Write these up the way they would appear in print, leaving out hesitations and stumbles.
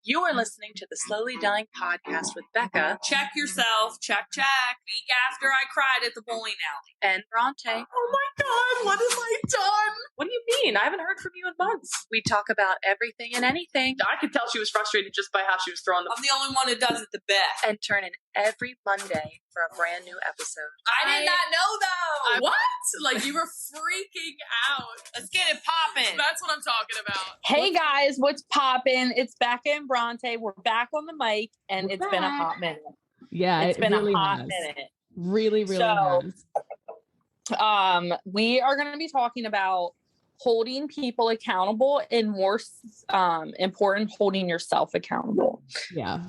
You are listening to the Slowly Dying Podcast with Becca. Check yourself. Check. Week after I cried at the bowling alley. And Bronte. Oh my God, what have I done? What do you mean? I haven't heard from you in months. We talk about everything and anything. I could tell she was frustrated just by how she was throwing I'm the only one who does it the best. And turn in every Monday for a brand new episode. I did not know though. What? Like you were freaking out. Let's get it popping. That's what I'm talking about. Hey guys, what's poppin'? It's Becca and Bronte. We're back on the mic, and it's been a hot minute. Yeah, it's been really a hot has. minute. Really has. We are going to be talking about holding people accountable, and more important, holding yourself accountable. Yeah.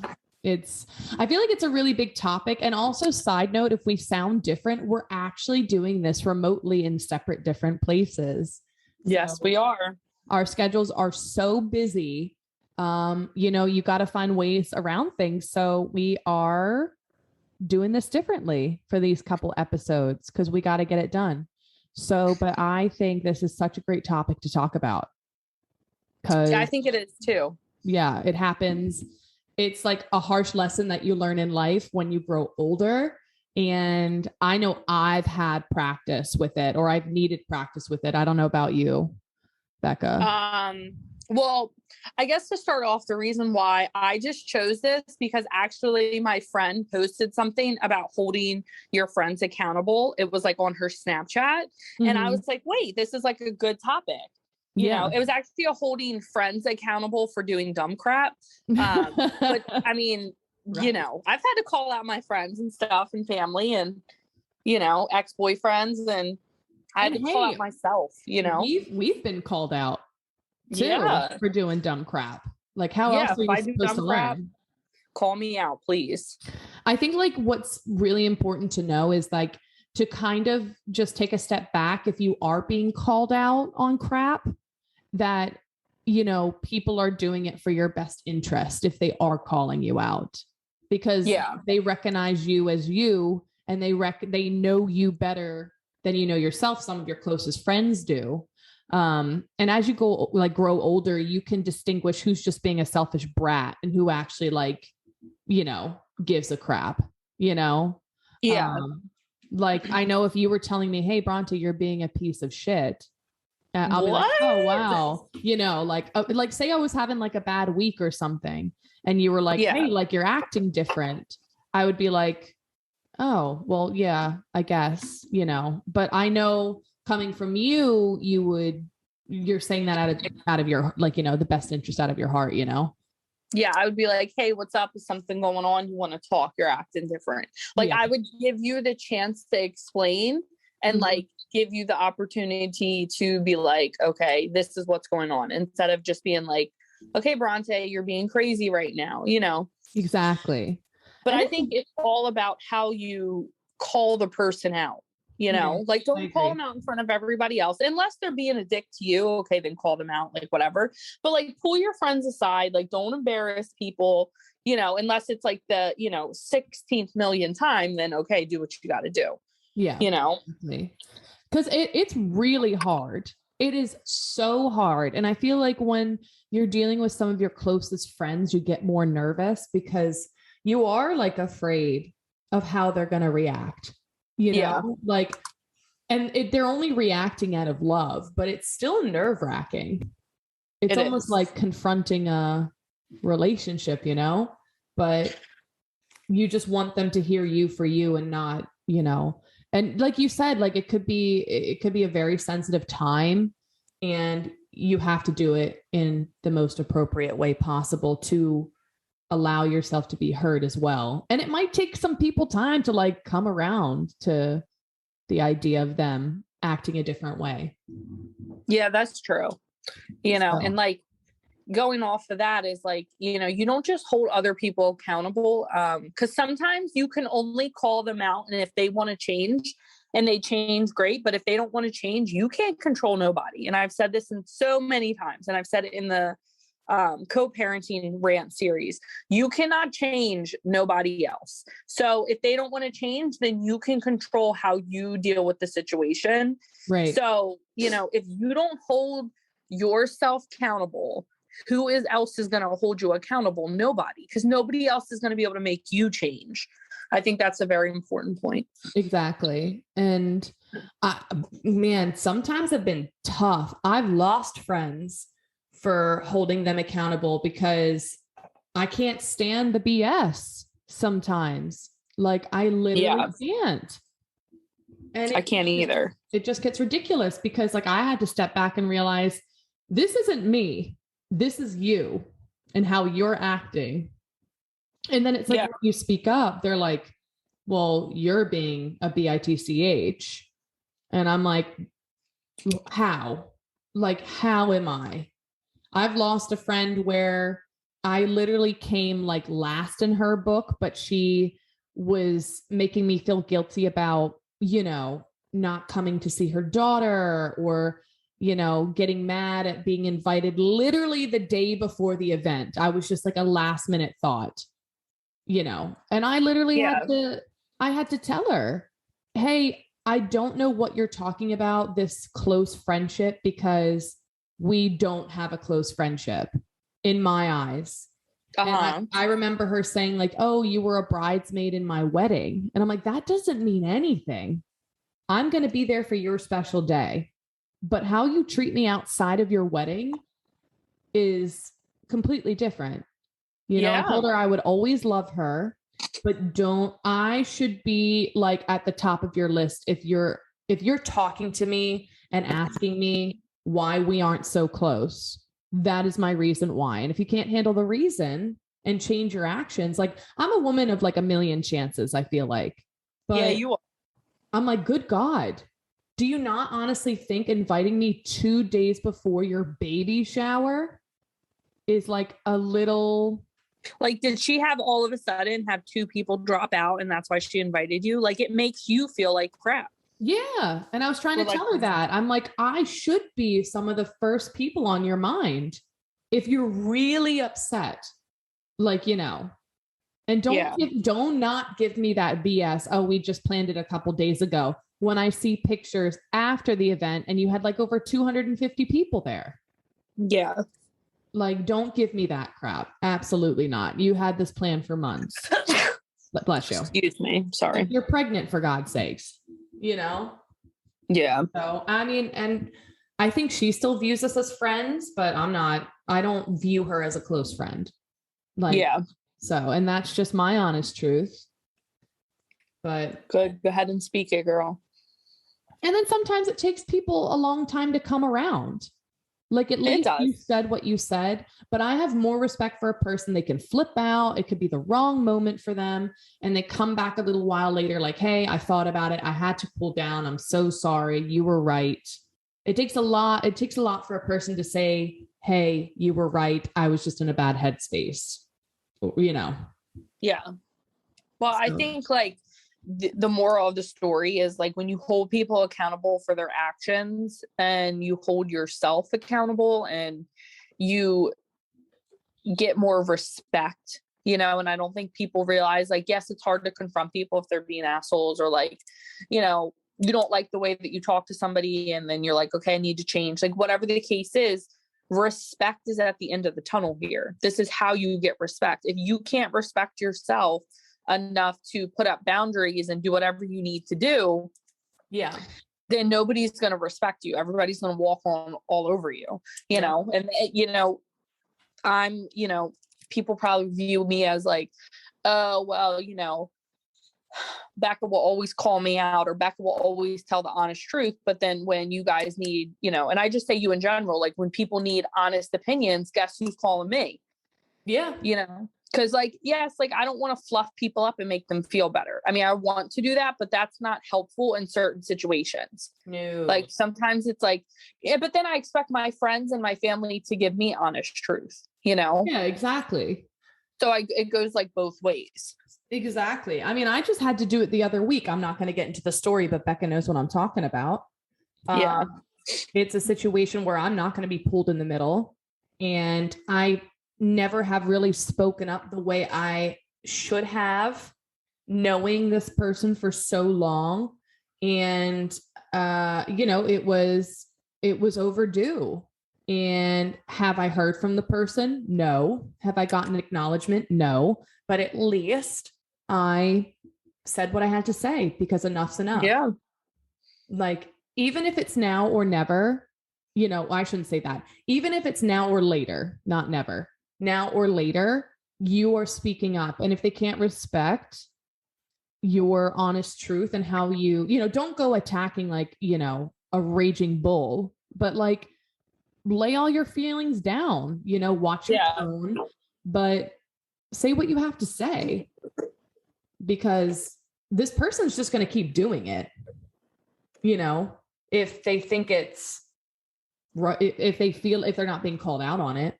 I feel like it's a really big topic. And also, side note, if we sound different, we're actually doing this remotely in separate different places. Yes, we are. Our schedules are so busy. You got to find ways around things. So we are doing this differently for these couple episodes because we got to get it done. So, but I think this is such a great topic to talk about. Yeah, I think it is too. Yeah, it happens. It's like a harsh lesson that you learn in life when you grow older. And I know I've had practice with it, or I've needed practice with it. I don't know about you, Becca. Well, I guess to start off, the reason why I just chose this because actually my friend posted something about holding your friends accountable. It was like on her Snapchat. And I was like, wait, this is like a good topic. You know, it was actually a holding friends accountable for doing dumb crap. But I mean, Right. you know, I've had to call out my friends and stuff and family and, you know, ex-boyfriends, and I had to call out myself, you know. We've been called out too for doing dumb crap. Like how else are you supposed to learn? Call me out, please. I think like what's really important to know is like to kind of just take a step back if you are being called out on crap, that, you know, people are doing it for your best interest if they are calling you out, because they recognize you as you, and they know you better than you know yourself. Some of your closest friends do. And as you grow older, you can distinguish who's just being a selfish brat and who actually like, you know, gives a crap, you know? Yeah. Like I know if you were telling me, hey, Bronte, you're being a piece of shit. I'll be like, oh, wow. You know, like say I was having like a bad week or something and you were like, hey, like you're acting different. I would be like, oh, well, yeah, I guess, you know, but I know coming from you, you're saying that out of your, like, you know, the best interest out of your heart, you know? Yeah. I would be like, hey, what's up? Is something going on? You want to talk? You're acting different. Like I would give you the chance to explain and like give you the opportunity to be like, okay, this is what's going on, instead of just being like, okay, Bronte, you're being crazy right now, you know? Exactly. But I think it's all about how you call the person out, you know, like don't call them out in front of everybody else, unless they're being a dick to you. Okay. Then call them out, like whatever, but like pull your friends aside. Like don't embarrass people, you know, unless it's like the, you know, 16th million time, then okay, do what you got to do. Yeah. You know, because it's really hard. It is so hard. And I feel like when you're dealing with some of your closest friends, you get more nervous because you are like afraid of how they're going to react, you know, like, and they're only reacting out of love, but it's still nerve wracking. It's almost like confronting a relationship, you know, but you just want them to hear you for you and not, you know. And like you said, like it could be a very sensitive time, and you have to do it in the most appropriate way possible to allow yourself to be heard as well. And it might take some people time to like come around to the idea of them acting a different way. Yeah, that's true. You know, and like going off of that is like, you know, you don't just hold other people accountable. Cause sometimes you can only call them out. And if they want to change and they change, great. But if they don't want to change, you can't control nobody. And I've said this in so many times, and I've said it in the co-parenting rant series. You cannot change nobody else. So if they don't want to change, then you can control how you deal with the situation. Right. So, you know, if you don't hold yourself accountable who else is going to hold you accountable? Nobody, because nobody else is going to be able to make you change. I think that's a very important point. Exactly. And man, sometimes have been tough. I've lost friends for holding them accountable because I can't stand the BS sometimes. Like I literally can't. And I can't either. It just gets ridiculous because like I had to step back and realize this isn't me. This is you and how you're acting. And then it's like, when you speak up, they're like, well, you're being a bitch. And I'm like, how? Like, how am I? I've lost a friend where I literally came like last in her book, but she was making me feel guilty about, you know, not coming to see her daughter or, you know, getting mad at being invited literally the day before the event. I was just like a last minute thought, you know, and I literally had to tell her, hey, I don't know what you're talking about, this close friendship, because we don't have a close friendship in my eyes. And I remember her saying like, oh, you were a bridesmaid in my wedding. And I'm like, that doesn't mean anything. I'm going to be there for your special day. But how you treat me outside of your wedding is completely different. You know, I told her I would always love her, but I should be like at the top of your list if you're talking to me and asking me why we aren't so close. That is my reason why. And if you can't handle the reason and change your actions, like I'm a woman of like a million chances, I feel like. But you are. I'm like, good God, do you not honestly think inviting me 2 days before your baby shower is like a little... Like, did she have all of a sudden have 2 people drop out and that's why she invited you? Like, it makes you feel like crap. Yeah. And I was trying to tell her that. I'm like, I should be some of the first people on your mind if you're really upset, like, you know, and don't not give me that BS. Oh, we just planned it a couple days ago when I see pictures after the event and you had like over 250 people there. Yeah. Like, don't give me that crap. Absolutely not. You had this plan for months. Bless you. Excuse me. Sorry. Like, you're pregnant, for God's sakes, you know? Yeah. So, I mean, and I think she still views us as friends, but I don't view her as a close friend. Like, so, and that's just my honest truth. But good. Go ahead and speak it, girl. And then sometimes it takes people a long time to come around. Like at least you said what you said, but I have more respect for a person. They can flip out. It could be the wrong moment for them. And they come back a little while later, like, hey, I thought about it. I had to cool down. I'm so sorry. You were right. It takes a lot. It takes a lot for a person to say, hey, you were right. I was just in a bad headspace, you know? Yeah. Well, so. I think like the moral of the story is like when you hold people accountable for their actions and you hold yourself accountable and you get more respect, you know, and I don't think people realize like, yes, it's hard to confront people if they're being assholes or like, you know, you don't like the way that you talk to somebody and then you're like, okay, I need to change. Like whatever the case is, respect is at the end of the tunnel here. This is how you get respect. If you can't respect yourself enough to put up boundaries and do whatever you need to do, then nobody's going to respect you. Everybody's going to walk on all over you, you know, and you know, I'm, you know, people probably view me as like, oh, well, you know, Becca will always call me out or Becca will always tell the honest truth. But then when you guys need, you know, and I just say you in general, like when people need honest opinions, guess who's calling me? Yeah. You know, because like, yes, like I don't want to fluff people up and make them feel better. I mean, I want to do that, but that's not helpful in certain situations. No. Like sometimes it's like, yeah, but then I expect my friends and my family to give me honest truth, you know? Yeah, exactly. So it goes like both ways. Exactly. I mean, I just had to do it the other week. I'm not going to get into the story, but Becca knows what I'm talking about. It's a situation where I'm not going to be pulled in the middle. And I never have really spoken up the way I should have, knowing this person for so long. And, you know, it was overdue. And have I heard from the person? No. Have I gotten acknowledgement? No. But at least I said what I had to say, because enough's enough. Yeah. Like, even if it's now or never, I shouldn't say that. Even if it's now or later, not never, now or later, you are speaking up. And if they can't respect your honest truth and how don't go attacking like, a raging bull, but like lay all your feelings down, watch your tone, but say what you have to say, because this person's just going to keep doing it. If they think it's right, if they feel, if they're not being called out on it,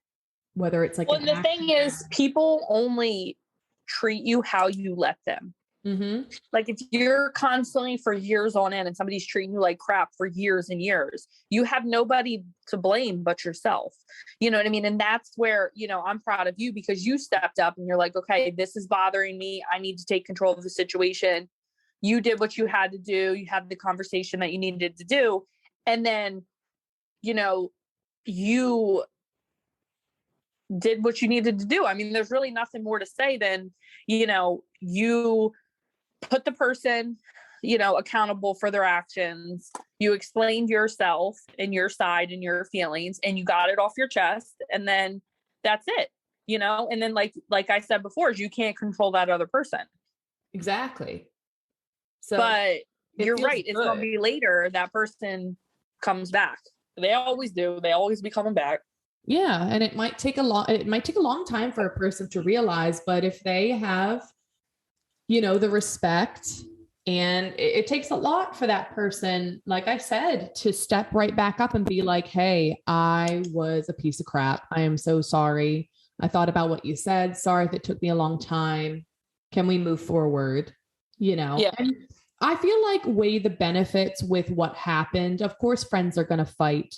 whether it's like, the thing is, people only treat you how you let them. Mm-hmm. Like if you're constantly for years on end and somebody's treating you like crap for years and years, you have nobody to blame but yourself. You know what I mean? And that's where, I'm proud of you, because you stepped up and you're like, okay, this is bothering me. I need to take control of the situation. You did what you had to do. You had the conversation that you needed to do. And then, you did what you needed to do. I mean, there's really nothing more to say than, you put the person, accountable for their actions. You explained yourself and your side and your feelings, and you got it off your chest. And then that's it, and then like I said before, you can't control that other person. Exactly. So, but you're right. Good. It's going to be later that person comes back. They always do. They always be coming back. Yeah. And it might take a long time for a person to realize, but if they have, the respect, and it takes a lot for that person, like I said, to step right back up and be like, hey, I was a piece of crap. I am so sorry. I thought about what you said. Sorry if it took me a long time. Can we move forward? Yeah. And I feel like weigh the benefits with what happened. Of course, friends are going to fight.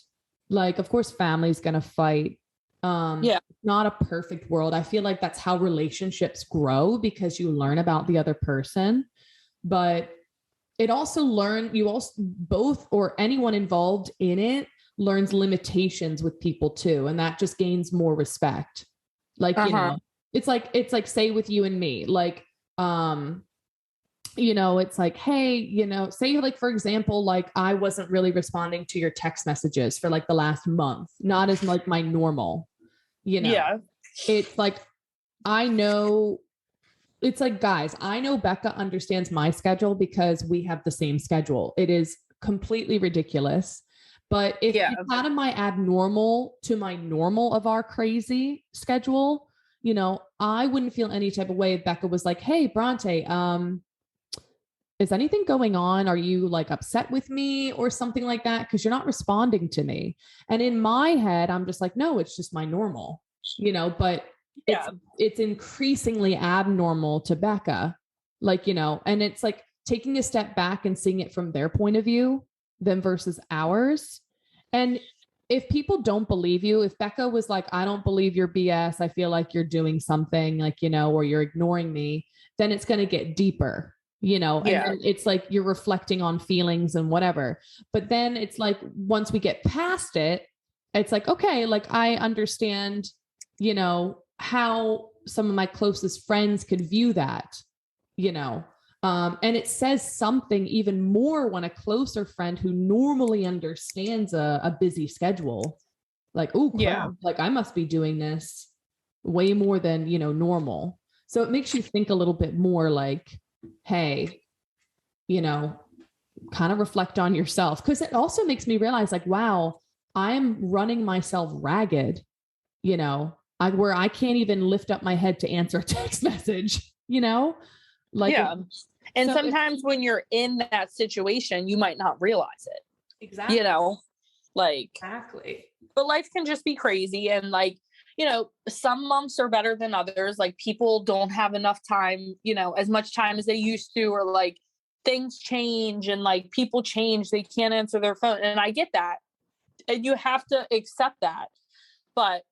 Like, of course, family's going to fight. Not a perfect world. I feel like that's how relationships grow, because you learn about the other person, but it also both, or anyone involved in it, learns limitations with people too. And that just gains more respect. Like, it's like, say with you and me, like, it's like, hey, say like, for example, like I wasn't really responding to your text messages for like the last month, not as like my normal, it's like, it's like, guys, I know Becca understands my schedule because we have the same schedule. It is completely ridiculous. But if it's out of my abnormal to my normal of our crazy schedule, I wouldn't feel any type of way if Becca was like, hey, Bronte, is anything going on? Are you like upset with me or something like that? Because you're not responding to me. And in my head, I'm just like, no, it's just my normal, but it's increasingly abnormal to Becca. Like, and it's like taking a step back and seeing it from their point of view then versus ours. And if people don't believe you, if Becca was like, I don't believe your BS, I feel like you're doing something like, or you're ignoring me, then it's going to get deeper. And it's like you're reflecting on feelings and whatever. But then it's like, once we get past it, it's like, okay, like I understand, how some of my closest friends could view that, and it says something even more when a closer friend who normally understands a busy schedule, like, oh, like I must be doing this way more than, normal. So it makes you think a little bit more like, hey, kind of reflect on yourself. Cause it also makes me realize like, wow, I'm running myself ragged, where I can't even lift up my head to answer a text message, like, and sometimes when you're in that situation, you might not realize it. Exactly. Like, exactly. But life can just be crazy. And like, some months are better than others. Like people don't have enough time, as much time as they used to, or like things change and like people change. They can't answer their phone. And I get that. And you have to accept that. But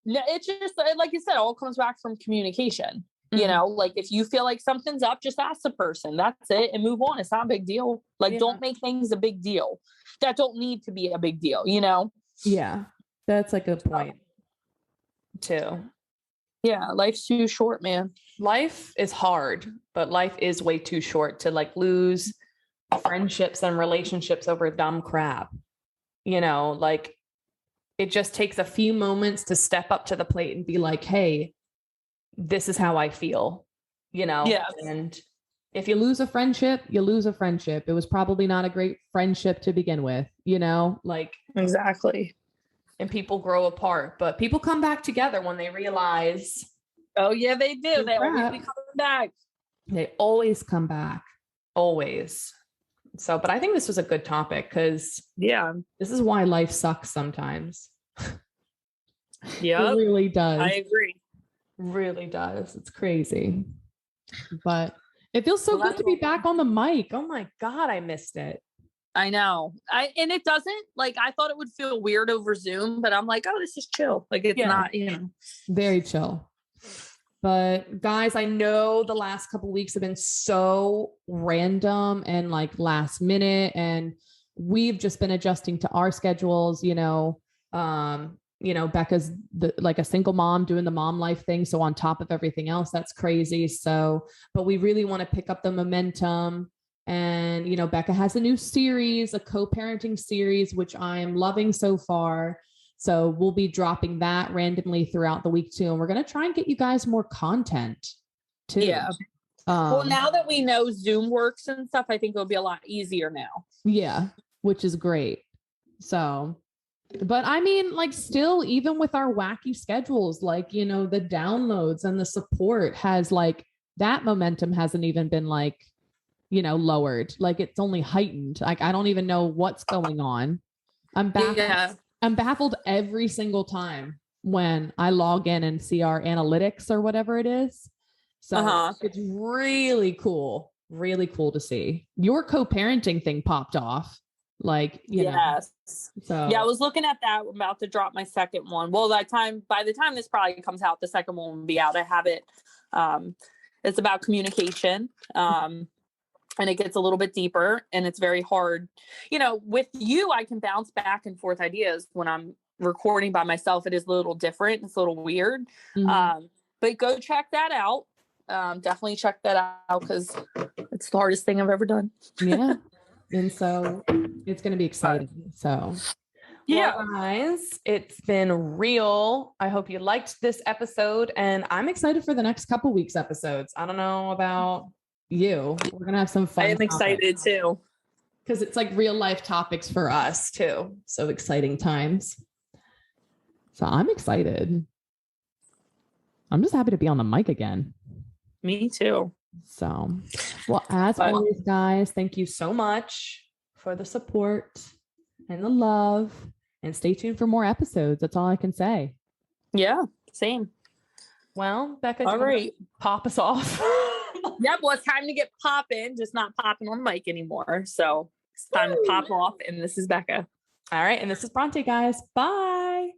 it's just, like you said, it all comes back from communication. Like if you feel like something's up, just ask the person. That's it. And move on. It's not a big deal. Like, don't make things a big deal that don't need to be a big deal, Yeah. That's a good point too. Yeah, life's too short, man. Life is hard, but life is way too short to like lose friendships and relationships over dumb crap. You know, like it just takes a few moments to step up to the plate and be like, hey, this is how I feel, you know? Yeah. And if you lose a friendship, you lose a friendship. It was probably not a great friendship to begin with, you know, like Exactly. and people grow apart, but people come back together when they realize. Oh yeah, they do. They always crap. be coming back. They always come back. Always. So, but I think this was a good topic because Yeah. This is why life sucks sometimes. Yeah. It really does. I agree. really does. It's crazy. But it feels so good to be back on the mic. Oh my God, I missed it. I know. And it doesn't, like, I thought it would feel weird over Zoom, but I'm like, oh, this is chill. Like, it's not, you know. Very chill. But guys, I know the last couple weeks have been so random and like last minute, and we've just been adjusting to our schedules, Beccas like a single mom doing the mom life thing. So on top of everything else, that's crazy. So, but we really want to pick up the momentum. And, Becca has a new series, a co-parenting series, which I am loving so far. So we'll be dropping that randomly throughout the week too. And we're going to try and get you guys more content too. Yeah. Well, now that we know Zoom works and stuff, I think it'll be a lot easier now. Yeah, which is great. So, but I mean, like still, even with our wacky schedules, like, the downloads and the support has like, that momentum hasn't even been like, lowered. Like it's only heightened. Like, I don't even know what's going on. I'm baffled. Yeah. I'm baffled every single time when I log in and see our analytics or whatever it is. So it's really cool to see. Your co-parenting thing popped off. Like, yes. So yeah, I was looking at that. I'm about to drop my second one. Well, by the time this probably comes out, the second one will be out. I have it. It's about communication. And it gets a little bit deeper and it's very hard. With you, I can bounce back and forth ideas. When I'm recording by myself, it is a little different. It's a little weird. Mm-hmm. But go check that out. Definitely check that out because it's the hardest thing I've ever done. Yeah. And so it's going to be exciting. So yeah, well, guys, it's been real. I hope you liked this episode and I'm excited for the next couple weeks episodes. I don't know about you. We're going to have some fun. I am excited too. Because it's like real life topics for us too. So exciting times. So I'm excited. I'm just happy to be on the mic again. Me too. So, well, as always, guys, thank you so much for the support and the love. And stay tuned for more episodes. That's all I can say. Yeah, same. Well, Becca, all right, pop us off. Yeah, well, it's time to get popping, just not popping on the mic anymore. So it's time to pop off. And this is Becca. All right. And this is Bronte, guys. Bye.